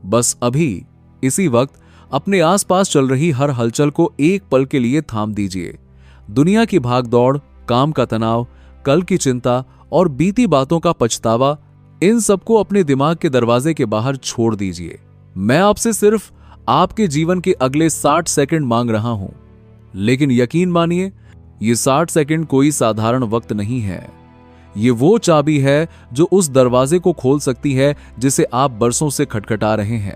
बस अभी इसी वक्त अपने आसपास चल रही हर हलचल को एक पल के लिए थाम दीजिए। दुनिया की भागदौड़, काम का तनाव, कल की चिंता और बीती बातों का पछतावा, इन सबको अपने दिमाग के दरवाजे के बाहर छोड़ दीजिए। मैं आपसे सिर्फ आपके जीवन के अगले 60 सेकंड मांग रहा हूं, लेकिन यकीन मानिए ये 60 सेकंड कोई साधारण वक्त नहीं है। ये वो चाबी है जो उस दरवाजे को खोल सकती है जिसे आप बरसों से खटखटा रहे हैं।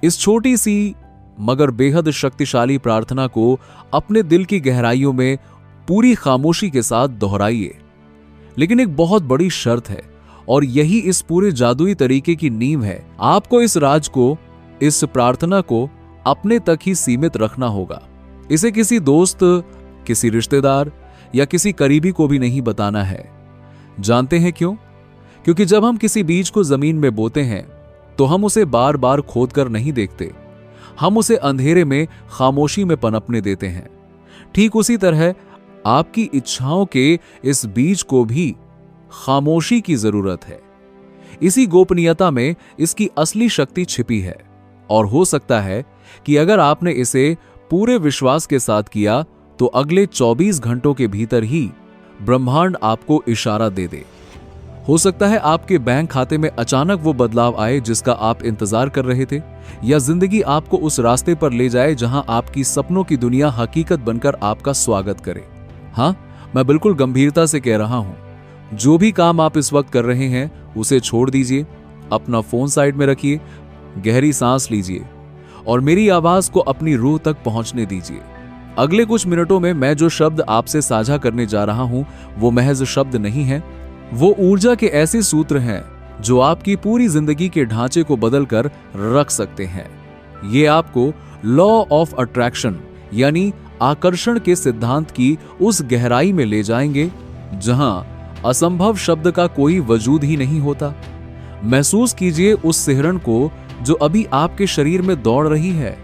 इस छोटी सी मगर बेहद शक्तिशाली प्रार्थना को अपने दिल की गहराइयों में पूरी खामोशी के साथ दोहराइए। लेकिन एक बहुत बड़ी शर्त है, और यही इस पूरे जादुई तरीके की नींव है। आपको इस राज को, इस प्रार्थना को अपने तक ही सीमित रखना होगा। इसे किसी दोस्त, किसी रिश्तेदार या किसी करीबी को भी नहीं बताना है। जानते हैं क्यों? क्योंकि जब हम किसी बीज को जमीन में बोते हैं तो हम उसे बार बार खोद कर नहीं देखते, हम उसे अंधेरे में खामोशी में पनपने देते हैं। ठीक उसी तरह आपकी इच्छाओं के इस बीज को भी खामोशी की जरूरत है। इसी गोपनीयता में इसकी असली शक्ति छिपी है, और हो सकता है कि अगर आपने इसे पूरे विश्वास के साथ किया तो अगले 24 घंटों के भीतर ही ब्रह्मांड आपको इशारा दे दे। हो सकता है आपके बैंक खाते में अचानक वो बदलाव आए जिसका आप इंतजार कर रहे थे, या जिंदगी आपको उस रास्ते पर ले जाए जहां आपकी सपनों की दुनिया हकीकत बनकर आपका स्वागत करे। हां, मैं बिल्कुल गंभीरता से कह रहा हूं, जो भी काम आप इस वक्त कर रहे हैं उसे छोड़ दीजिए, अपना फोन साइड में रखिए, गहरी सांस लीजिए और मेरी आवाज को अपनी रूह तक पहुंचने दीजिए। अगले कुछ मिनटों में मैं जो शब्द आपसे साझा करने जा रहा हूं वो महज शब्द नहीं है, वो ऊर्जा के ऐसे सूत्र हैं जो आपकी पूरी जिंदगी के ढांचे को बदलकर रख सकते हैं। ये आपको लॉ ऑफ अट्रैक्शन यानी आकर्षण के सिद्धांत की उस गहराई में ले जाएंगे जहां असंभव शब्द का कोई वजूद ही नहीं होता। महसूस कीजिए उस सिहरन को जो अभी आपके शरीर में दौड़ रही है,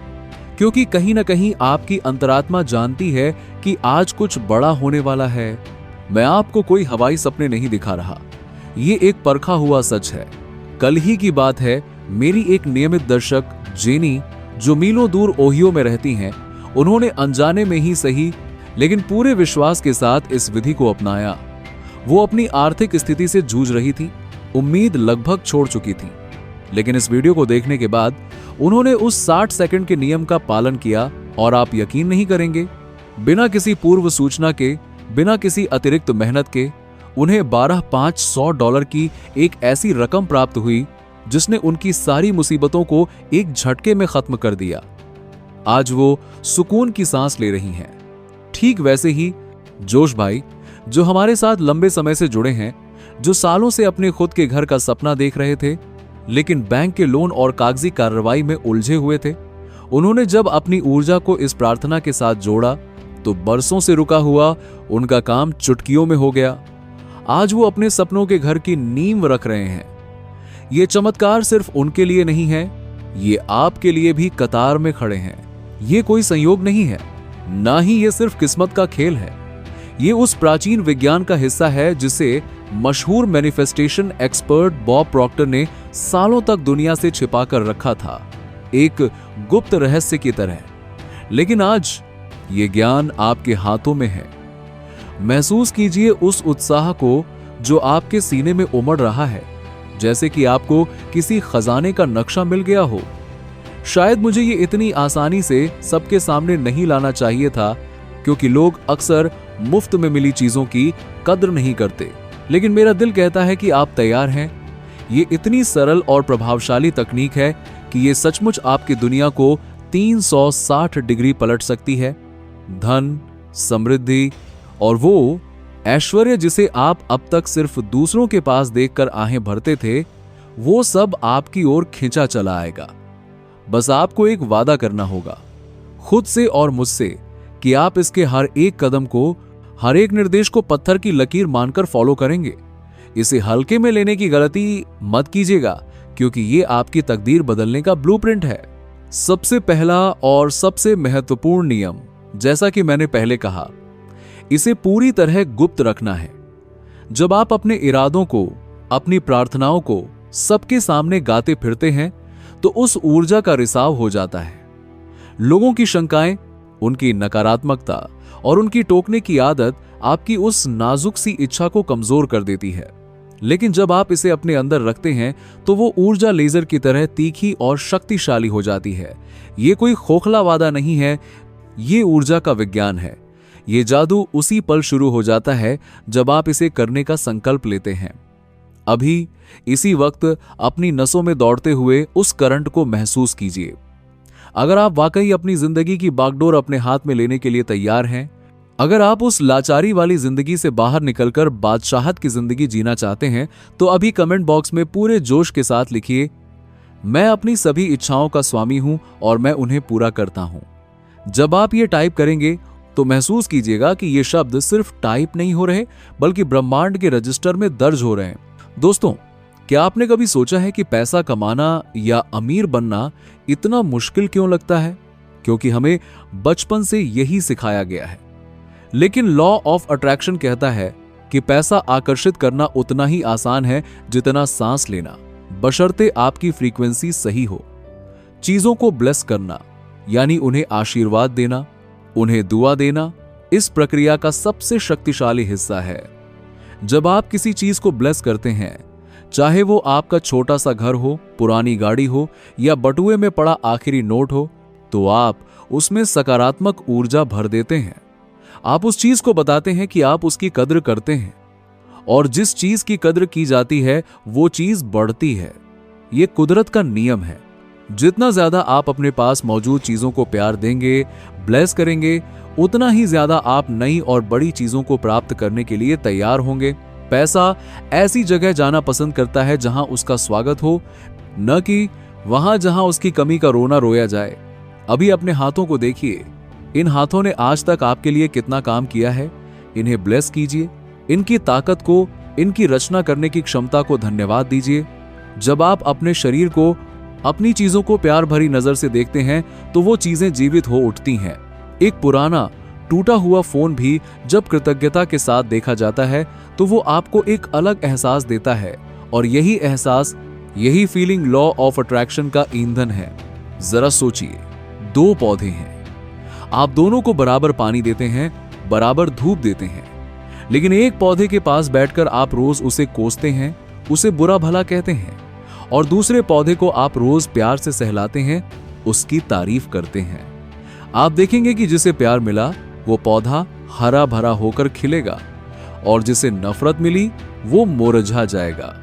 क्योंकि कहीं ना कहीं आपकी अंतरात्मा जानती है कि आज कुछ बड़ा होने वाला है। मैं आपको कोई हवाई सपने नहीं दिखा रहा, ये एक परखा हुआ सच है। कल ही की बात है, मेरी एक नियमित दर्शक जेनी, जो मीलों दूर ओहियो में रहती हैं, उन्होंने अनजाने में ही सही लेकिन पूरे विश्वास के साथ इस विधि को अपनाया। वो अपनी आर्थिक स्थिति से जूझ रही थी, उम्मीद लगभग छोड़ चुकी थी, लेकिन इस वीडियो को देखने के बाद उन्होंने उस 60 सेकंड के नियम का पालन किया और आप यकीन नहीं करेंगे, बिना किसी पूर्व सूचना के, बिना किसी अतिरिक्त मेहनत के उन्हें $12,500 की एक ऐसी रकम प्राप्त हुई जिसने उनकी सारी मुसीबतों को एक झटके में खत्म कर दिया। आज वो सुकून की सांस ले रही हैं। ठीक वैसे ही जोश भाई, जो हमारे साथ लंबे समय से जुड़े हैं, जो सालों से अपने खुद के घर का सपना देख रहे थे लेकिन बैंक के लोन और कागजी कार्रवाई में उलझे हुए थे, उन्होंने जब अपनी ऊर्जा को इस प्रार्थना के साथ जोड़ा तो बरसों से रुका हुआ उनका काम चुटकियों में हो गया। आज वो अपने सपनों के घर की नींव रख रहे हैं। ये चमत्कार सिर्फ उनके लिए नहीं है, ये आपके लिए भी कतार में खड़े हैं। ये कोई संयोग नहीं है, ना ही ये सिर्फ किस्मत का खेल है। ये उस प्राचीन विज्ञान का हिस्सा है जिसे मशहूर मैनिफेस्टेशन एक्सपर्ट बॉब प्रॉक्टर ने सालों तक दुनिया से छिपा कर रखा था, एक गुप्त रहस्य की तरह। लेकिन आज ये ज्ञान आपके हाथों में है। महसूस कीजिए उस उत्साह को जो आपके सीने में उमड़ रहा है, जैसे कि आपको किसी खजाने का नक्शा मिल गया हो। शायद मुझे ये इतनी आसानी से सबके सामने नहीं लाना चाहिए था, क्योंकि लोग अक्सर मुफ्त में मिली चीजों की कद्र नहीं करते, लेकिन मेरा दिल कहता है कि आप तैयार हैं। ये इतनी सरल और प्रभावशाली तकनीक है कि ये सचमुच आपकी दुनिया को 360 डिग्री पलट सकती है। धन, समृद्धि और वो ऐश्वर्य जिसे आप अब तक सिर्फ दूसरों के पास देखकर आहें भरते थे, वो सब आपकी ओर खींचा चला आएगा। बस आपको एक वादा करना होगा, खुद से और मुझसे, कि आप इसके हर एक कदम को, हर एक निर्देश को पत्थर की लकीर मानकर फॉलो करेंगे। इसे हल्के में लेने की गलती मत कीजिएगा, क्योंकि ये आपकी तकदीर बदलने का ब्लूप्रिंट है। सबसे पहला और सबसे महत्वपूर्ण नियम, जैसा कि मैंने पहले कहा, इसे पूरी तरह गुप्त रखना है। जब आप अपने इरादों को, अपनी प्रार्थनाओं को सबके सामने गाते फिरते हैं, तो उस ऊर्जा का रिसाव हो जाता है। लोगों की शंकाएं, उनकी नकारात्मकता और उनकी टोकने की आदत आपकी उस नाजुक सी इच्छा को कमजोर कर देती है। लेकिन जब आप इसे अपने अंदर रखते हैं तो वो ऊर्जा लेजर की तरह तीखी और शक्तिशाली हो जाती है। ये कोई खोखला वादा नहीं है, ये ऊर्जा का विज्ञान है। ये जादू उसी पल शुरू हो जाता है जब आप इसे करने का संकल्प लेते हैं। अभी इसी वक्त अपनी नसों में दौड़ते हुए उस करंट को महसूस कीजिए। अगर आप वाकई अपनी जिंदगी की बागडोर अपने हाथ में लेने के लिए तैयार हैं, अगर आप उस लाचारी वाली जिंदगी से बाहर निकलकर बादशाहत की जिंदगी जीना चाहते हैं, तो अभी कमेंट बॉक्स में पूरे जोश के साथ लिखिए, मैं अपनी सभी इच्छाओं का स्वामी हूं और मैं उन्हें पूरा करता हूं। जब आप ये टाइप करेंगे तो महसूस कीजिएगा कि ये शब्द सिर्फ टाइप नहीं हो रहे, बल्कि ब्रह्मांड के रजिस्टर में दर्ज हो रहे हैं। दोस्तों, क्या आपने कभी सोचा है कि पैसा कमाना या अमीर बनना इतना मुश्किल क्यों लगता है? क्योंकि हमें बचपन से यही सिखाया गया है। लेकिन लॉ ऑफ अट्रैक्शन कहता है कि पैसा आकर्षित करना उतना ही आसान है जितना सांस लेना, बशर्ते आपकी फ्रीक्वेंसी सही हो। चीजों को ब्लेस करना यानी उन्हें आशीर्वाद देना, उन्हें दुआ देना, इस प्रक्रिया का सबसे शक्तिशाली हिस्सा है। जब आप किसी चीज को ब्लेस करते हैं, चाहे वो आपका छोटा सा घर हो, पुरानी गाड़ी हो या बटुए में पड़ा आखिरी नोट हो, तो आप उसमें सकारात्मक ऊर्जा भर देते हैं। आप उस चीज को बताते हैं कि आप उसकी कद्र करते हैं, और जिस चीज की कद्र की जाती है वो चीज बढ़ती है। ये कुदरत का नियम है। जितना ज्यादा आप अपने पास मौजूद चीजों को प्यार देंगे, ब्लेस करेंगे, उतना ही ज्यादा आप नई और बड़ी चीजों को प्राप्त करने के लिए तैयार होंगे। पैसा ऐसी जगह जाना पसंद करता है जहां उसका स्वागत हो, न कि वहां जहां उसकी कमी का रोना रोया जाए। अभी अपने हाथों को देखिए, इन हाथों ने आज तक आपके लिए कितना काम किया है। इन्हें ब्लेस कीजिए, इनकी ताकत को, इनकी रचना करने की क्षमता को धन्यवाद दीजिए। जब आप अपने शरीर को, अपनी चीजों को प्यार भरी नजर से देखते हैं तो वो चीजें जीवित हो उठती हैं। एक पुराना टूटा हुआ फोन भी जब कृतज्ञता के साथ देखा जाता है तो वो आपको एक अलग एहसास देता है, और यही एहसास, यही फीलिंग लॉ ऑफ अट्रैक्शन का ईंधन है। जरा सोचिए, दो पौधे हैं, आप दोनों को बराबर पानी देते हैं, बराबर धूप देते हैं, लेकिन एक पौधे के पास बैठकर आप रोज उसे कोसते हैं, उसे बुरा भला कहते हैं, और दूसरे पौधे को आप रोज प्यार से सहलाते हैं, उसकी तारीफ करते हैं। आप देखेंगे कि जिसे प्यार मिला वो पौधा हरा भरा होकर खिलेगा, और जिसे नफरत मिली वो मुरझा जाएगा।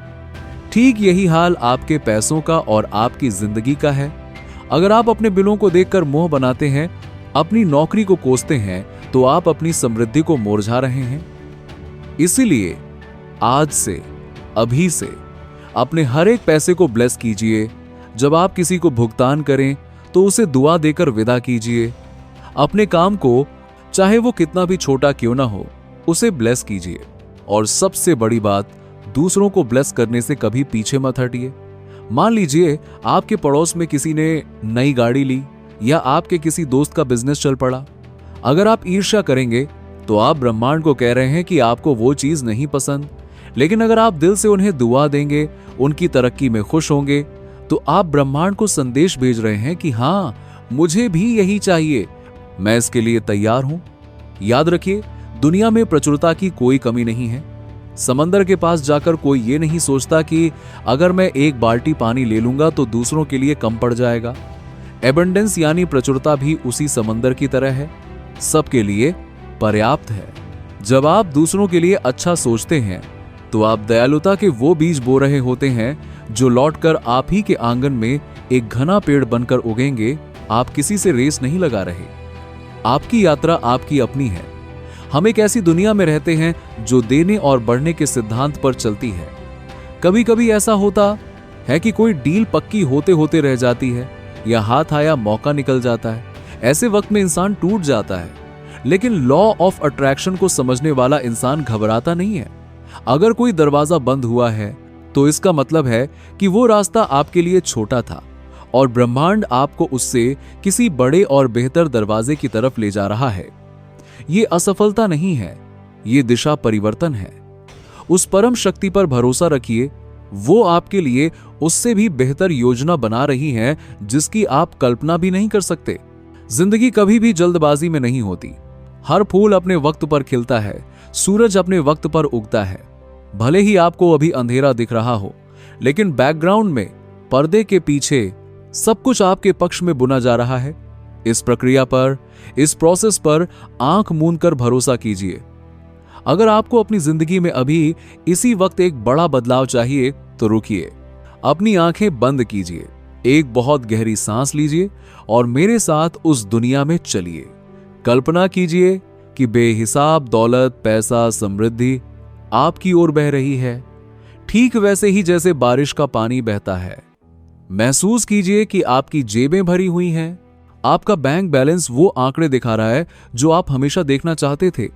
ठीक यही हाल आपके पैसों का और आपकी जिंदगी का है। अगर आप अपने बिलों को देखकर मोह बनाते हैं, अपनी नौकरी को कोसते हैं, तो आप अपनी समृद्धि को मुरझा रहे हैं। इसीलिए आज से, अभी से अपने हर एक पैसे को ब्लेस कीजिए। जब आप किसी को भुगतान करें तो उसे दुआ देकर विदा कीजिए। अपने काम को, चाहे वो कितना भी छोटा क्यों ना हो, उसे ब्लेस कीजिए। और सबसे बड़ी बात, दूसरों को ब्लेस करने से कभी पीछे मत हटिए। मान लीजिए आपके पड़ोस में किसी ने नई गाड़ी ली, या आपके किसी दोस्त का बिजनेस चल पड़ा। अगर आप ईर्ष्या करेंगे तो आप ब्रह्मांड को कह रहे हैं कि आपको वो चीज नहीं पसंद। लेकिन अगर आप दिल से उन्हें दुआ देंगे, उनकी तरक्की में खुश होंगे, तो आप ब्रह्मांड को संदेश भेज रहे हैं कि हां, मुझे भी यही चाहिए, मैं इसके लिए तैयार हूं। याद रखिए, दुनिया में प्रचुरता की कोई कमी नहीं है। समंदर के पास जाकर कोई ये नहीं सोचता कि अगर मैं एक बाल्टी पानी ले लूंगा तो दूसरों के लिए कम पड़ जाएगा। एबंडेंस यानी प्रचुरता भी उसी समंदर की तरह है, सबके लिए पर्याप्त है। जब आप दूसरों के लिए अच्छा सोचते हैं तो आप दयालुता के वो बीज बो रहे होते हैं जो लौटकर आप ही के आंगन में एक घना पेड़ बनकर उगेंगे। आप किसी से रेस नहीं लगा रहे, आपकी यात्रा आपकी अपनी है। हम एक ऐसी दुनिया में रहते हैं जो देने और बढ़ने के सिद्धांत पर चलती है। कभी कभी ऐसा होता है कि कोई डील पक्की होते होते रह जाती है, या हाथ आया मौका निकल जाता है। ऐसे वक्त में इंसान टूट जाता है, लेकिन लॉ ऑफ अट्रैक्शन को समझने वाला इंसान घबराता नहीं है। अगर कोई दरवाजा बंद हुआ है तो इसका मतलब है कि वो रास्ता आपके लिए छोटा था, और ब्रह्मांड आपको उससे किसी बड़े और बेहतर दरवाजे की तरफ ले जा रहा है। ये असफलता नहीं है, ये दिशा परिवर्तन है। उस परम शक्ति पर भरोसा रखिए, वो आपके लिए उससे भी बेहतर योजना बना रही हैं जिसकी आप कल्पना भी नहीं कर सकते। जिंदगी कभी भी जल्दबाजी में नहीं होती। हर फूल अपने वक्त पर खिलता है, सूरज अपने वक्त पर उगता है। भले ही आपको अभी अंधेरा दिख रहा हो, लेकिन बैकग्राउंड में, पर्दे के पीछे सब कुछ आपके पक्ष में बुना जा रहा है। इस प्रक्रिया पर, इस प्रोसेस पर आंख मूंद कर भरोसा कीजिए। अगर आपको अपनी जिंदगी में अभी इसी वक्त एक बड़ा बदलाव चाहिए तो रुकिए, अपनी आंखें बंद कीजिए, एक बहुत गहरी सांस लीजिए और मेरे साथ उस दुनिया में चलिए। कल्पना कीजिए कि बेहिसाब दौलत, पैसा, समृद्धि आपकी ओर बह रही है, ठीक वैसे ही जैसे बारिश का पानी बहता है। महसूस कीजिए कि आपकी जेबें भरी हुई हैं, आपका बैंक बैलेंस वो आंकड़े दिखा रहा है जो आप हमेशा देखना चाहते थे।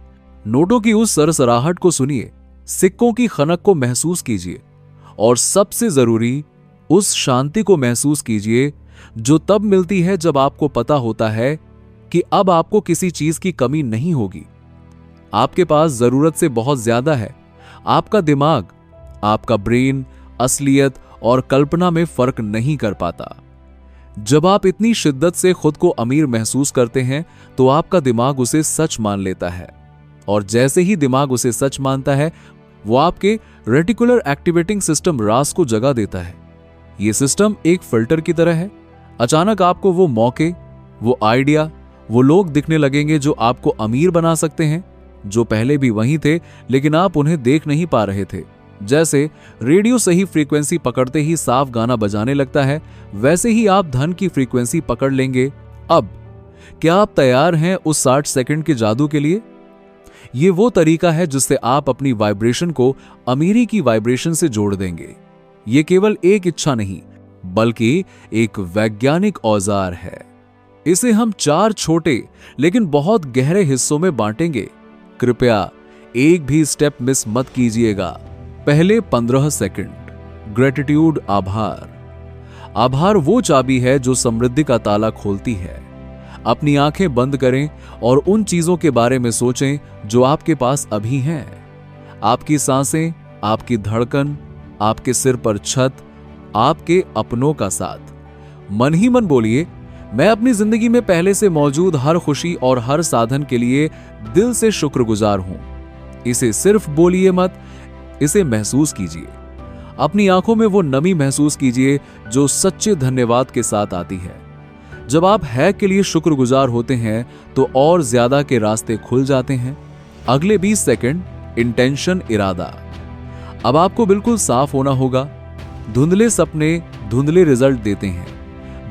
नोटों की उस सरसराहट को सुनिए, सिक्कों की खनक को महसूस कीजिए और सबसे जरूरी उस शांति को महसूस कीजिए जो तब मिलती है जब आपको पता होता है कि अब आपको किसी चीज की कमी नहीं होगी। आपके पास जरूरत से बहुत ज्यादा है। आपका दिमाग, आपका ब्रेन असलियत और कल्पना में फर्क नहीं कर पाता। जब आप इतनी शिद्दत से खुद को अमीर महसूस करते हैं तो आपका दिमाग उसे सच मान लेता है, और जैसे ही दिमाग उसे सच मानता है वो आपके रेटिकुलर एक्टिवेटिंग सिस्टम रास को जगा देता है। यह सिस्टम एक फिल्टर की तरह है। अचानक आपको वो मौके, वो आइडिया, वो लोग दिखने लगेंगे जो आपको अमीर बना सकते हैं, जो पहले भी वहीं थे लेकिन आप उन्हें देख नहीं पा रहे थे। जैसे रेडियो सही फ्रीक्वेंसी पकड़ते ही साफ गाना बजाने लगता है, वैसे ही आप धन की फ्रीक्वेंसी पकड़ लेंगे। अब क्या आप तैयार हैं उस 60 सेकंड के जादू के लिए? ये वो तरीका है जिससे आप अपनी वाइब्रेशन को अमीरी की वाइब्रेशन से जोड़ देंगे। ये केवल एक इच्छा नहीं, बल्कि एक वैज्ञानिक औजार है। इसे हम 4 छोटे लेकिन बहुत गहरे हिस्सों में बांटेंगे। कृपया एक भी स्टेप मिस मत कीजिएगा। पहले 15 सेकंड ग्रेटिट्यूड, आभार। आभार वो चाबी है जो समृद्धि का ताला खोलती है। अपनी आंखें बंद करें और उन चीजों के बारे में सोचें जो आपके पास अभी हैं। आपकी सांसें, आपकी धड़कन, आपके सिर पर छत, आपके अपनों का साथ। मन ही मन बोलिए, मैं अपनी जिंदगी में पहले से मौजूद हर खुशी और हर साधन के लिए दिल से शुक्रगुजार हूं। इसे सिर्फ बोलिए मत, इसे महसूस कीजिए। अपनी आंखों में वो नमी महसूस कीजिए जो सच्चे धन्यवाद के साथ आती है। जब आप है के लिए शुक्रगुजार होते हैं तो और ज्यादा के रास्ते खुल जाते हैं। अगले 20 सेकंड इंटेंशन, इरादा। अब आपको बिल्कुल साफ होना होगा। धुंधले सपने धुंधले रिजल्ट देते हैं।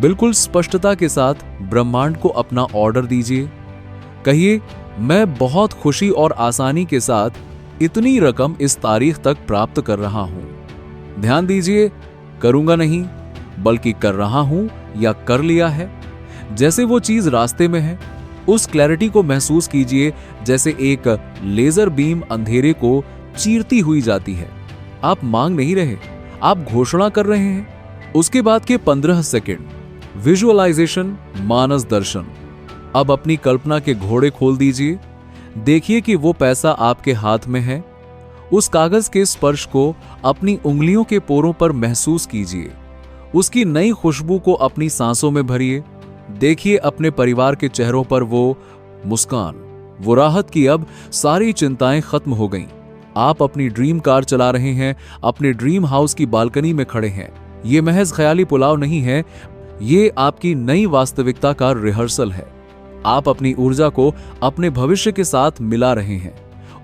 बिल्कुल स्पष्टता के साथ ब्रह्मांड को अपना ऑर्डर दीजिए। कहिए, मैं बहुत खुशी और आसानी के साथ इतनी रकम इस तारीख तक प्राप्त कर रहा हूं। ध्यान दीजिए, करूंगा नहीं बल्कि कर रहा हूं या कर लिया है। जैसे वो चीज रास्ते में है, उस क्लैरिटी को महसूस कीजिए जैसे एक लेजर बीम अंधेरे को चीरती हुई जाती है। आप मांग नहीं रहे, आप घोषणा कर रहे हैं। उसके बाद के 15 सेकंड विजुअलाइजेशन, मानस दर्शन। अब अपनी कल्पना के घोड़े खोल दीजिए। देखिए कि वो पैसा आपके हाथ में है। उस कागज के स्पर्श को अपनी उंगलियों के पोरों पर महसूस कीजिए। उसकी नई खुशबू को अपनी सांसों में भरिए। देखिए अपने परिवार के चेहरों पर वो मुस्कान, वो राहत की अब सारी चिंताएं खत्म हो गईं। आप अपनी ड्रीम कार चला रहे हैं, अपने ड्रीम हाउस की बालकनी में खड़े हैं। ये महज ख्याली पुलाव नहीं है, ये आपकी नई वास्तविकता का रिहर्सल है। आप अपनी ऊर्जा को अपने भविष्य के साथ मिला रहे हैं।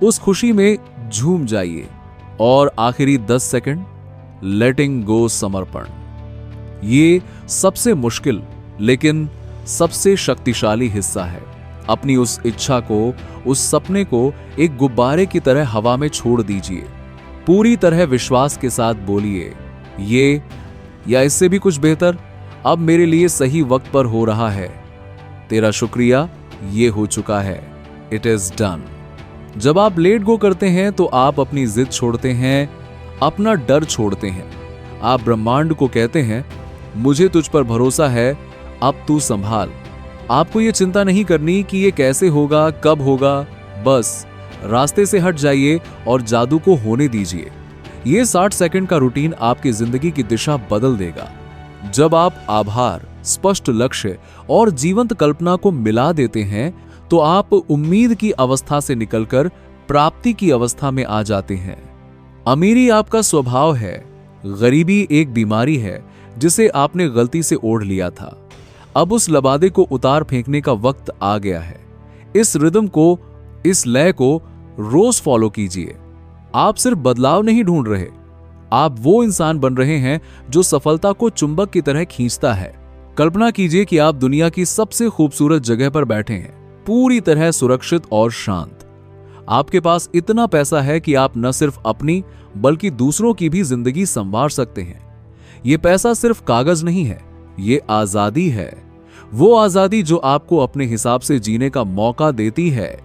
उस खुशी में झूम जाइए। और आखिरी 10 सेकंड लेटिंग गो, समर्पण। ये सबसे मुश्किल लेकिन सबसे शक्तिशाली हिस्सा है। अपनी उस इच्छा को, उस सपने को एक गुब्बारे की तरह हवा में छोड़ दीजिए। पूरी तरह विश्वास के साथ बोलिए, ये या इससे भी कुछ बेहतर अब मेरे लिए सही वक्त पर हो रहा है। तेरा शुक्रिया, ये हो चुका है। It is done. जब आप लेट गो करते हैं तो आप अपनी जिद छोड़ते हैं, अपना डर छोड़ते हैं। आप ब्रह्मांड को कहते हैं, मुझे तुझ पर भरोसा है, अब तू संभाल। आपको ये चिंता नहीं करनी कि ये कैसे होगा, कब होगा। बस रास्ते से हट जाइए और जादू को होने दीजिए। ये 60 सेकंड का रूटीन आपकी जिंदगी की दिशा बदल देगा। जब आप आभार, स्पष्ट लक्ष्य और जीवंत कल्पना को मिला देते हैं तो आप उम्मीद की अवस्था से निकलकर प्राप्ति की अवस्था में आ जाते हैं। अमीरी आपका स्वभाव है, गरीबी एक बीमारी है जिसे आपने गलती से ओढ़ लिया था। अब उस लबादे को उतार फेंकने का वक्त आ गया है। इस रिदम को, इस लय को रोज फॉलो कीजिए। आप सिर्फ बदलाव नहीं ढूंढ रहे, आप वो इंसान बन रहे हैं जो सफलता को चुंबक की तरह खींचता है। कल्पना कीजिए कि आप दुनिया की सबसे खूबसूरत जगह पर बैठे हैं, पूरी तरह सुरक्षित और शांत। आपके पास इतना पैसा है कि आप न सिर्फ अपनी बल्कि दूसरों की भी जिंदगी संवार सकते हैं। यह पैसा सिर्फ कागज नहीं है, ये आजादी है। वो आजादी जो आपको अपने हिसाब से जीने का मौका देती है।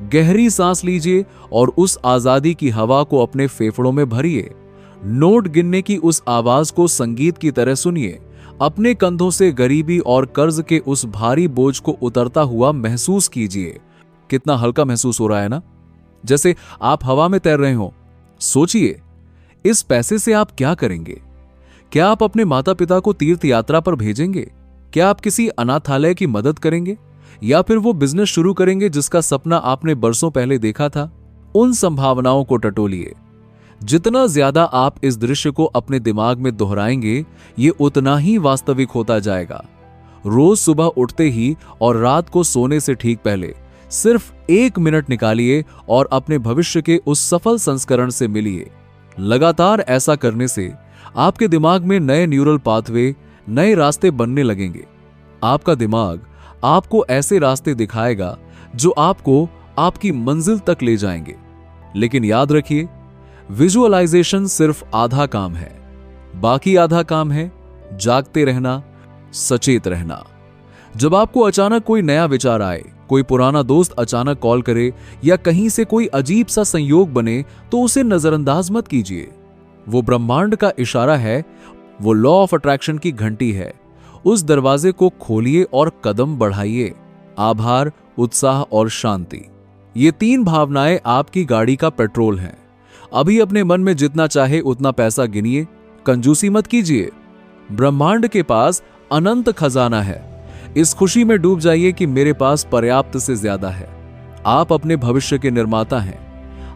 गहरी सांस लीजिए और उस आजादी की हवा को अपने फेफड़ों में भरिए। नोट गिनने की उस आवाज को संगीत की तरह सुनिए। अपने कंधों से गरीबी और कर्ज के उस भारी बोझ को उतरता हुआ महसूस कीजिए। कितना हल्का महसूस हो रहा है ना, जैसे आप हवा में तैर रहे हो। सोचिए, इस पैसे से आप क्या करेंगे? क्या आप अपने माता पिता को तीर्थ यात्रा पर भेजेंगे? क्या आप किसी अनाथालय की मदद करेंगे? या फिर वो बिजनेस शुरू करेंगे जिसका सपना आपने बरसों पहले देखा था? उन संभावनाओं को टटोलिए। जितना ज्यादा आप इस दृश्य को अपने दिमाग में दोहराएंगे, ये उतना ही वास्तविक होता जाएगा। रोज सुबह उठते ही और रात को सोने से ठीक पहले सिर्फ 1 मिनट निकालिए और अपने भविष्य के उस सफल संस्करण से मिलिए। लगातार ऐसा करने से आपके दिमाग में नए न्यूरल पाथवे, नए रास्ते बनने लगेंगे। आपका दिमाग आपको ऐसे रास्ते दिखाएगा जो आपको आपकी मंजिल तक ले जाएंगे। लेकिन याद रखिए, विजुअलाइजेशन सिर्फ आधा काम है, बाकी आधा काम है जागते रहना, सचेत रहना। जब आपको अचानक कोई नया विचार आए, कोई पुराना दोस्त अचानक कॉल करे या कहीं से कोई अजीब सा संयोग बने, तो उसे नजरअंदाज मत कीजिए। वो ब्रह्मांड का इशारा है, वो लॉ ऑफ अट्रैक्शन की घंटी है। उस दरवाजे को खोलिए और कदम बढ़ाइए। आभार, उत्साह और शांति, ये 3 भावनाएं आपकी गाड़ी का पेट्रोल हैं। अभी अपने मन में जितना चाहे उतना पैसा गिनिए, कंजूसी मत कीजिए। ब्रह्मांड के पास अनंत खजाना है। इस खुशी में डूब जाइए कि मेरे पास पर्याप्त से ज्यादा है। आप अपने भविष्य के निर्माता हैं।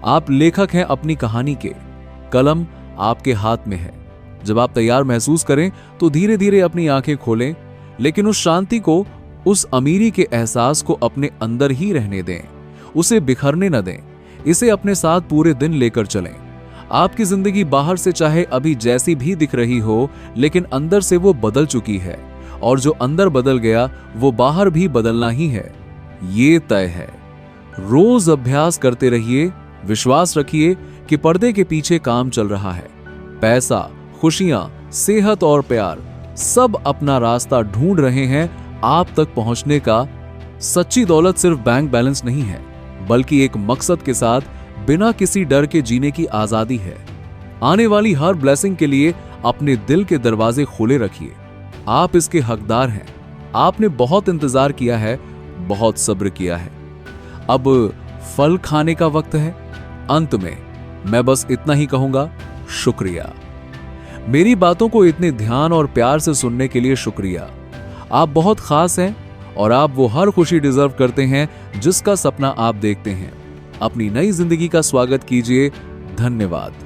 आप लेखक हैं अपनी कहानी के। कलम आपके हाथ में है। जब आप तैयार महसूस करें तो धीरे धीरे अपनी आंखें खोलें, लेकिन उस शांति को, उस अमीरी के एहसास को अपने अंदर ही रहने दें। उसे बिखरने न दें। इसे अपने साथ पूरे दिन लेकर चलें। आपकी जिंदगी बाहर से चाहे अभी जैसी भी दिख रही हो, लेकिन अंदर से वो बदल चुकी है, और जो अंदर बदल गया वो बाहर भी बदलना ही है। ये तय है। रोज अभ्यास करते रहिए। विश्वास रखिए कि पर्दे के पीछे काम चल रहा है। पैसा, खुशियां, सेहत और प्यार सब अपना रास्ता ढूंढ रहे हैं आप तक पहुंचने का। सच्ची दौलत सिर्फ बैंक बैलेंस नहीं है, बल्कि एक मकसद के साथ बिना किसी डर के जीने की आजादी है। आने वाली हर ब्लेसिंग के लिए अपने दिल के दरवाजे खुले रखिए। आप इसके हकदार हैं। आपने बहुत इंतजार किया है, बहुत सब्र किया है। अब फल खाने का वक्त है। अंत में मैं बस इतना ही कहूंगा, शुक्रिया। मेरी बातों को इतने ध्यान और प्यार से सुनने के लिए शुक्रिया। आप बहुत खास हैं और आप वो हर खुशी डिजर्व करते हैं जिसका सपना आप देखते हैं। अपनी नई जिंदगी का स्वागत कीजिए। धन्यवाद।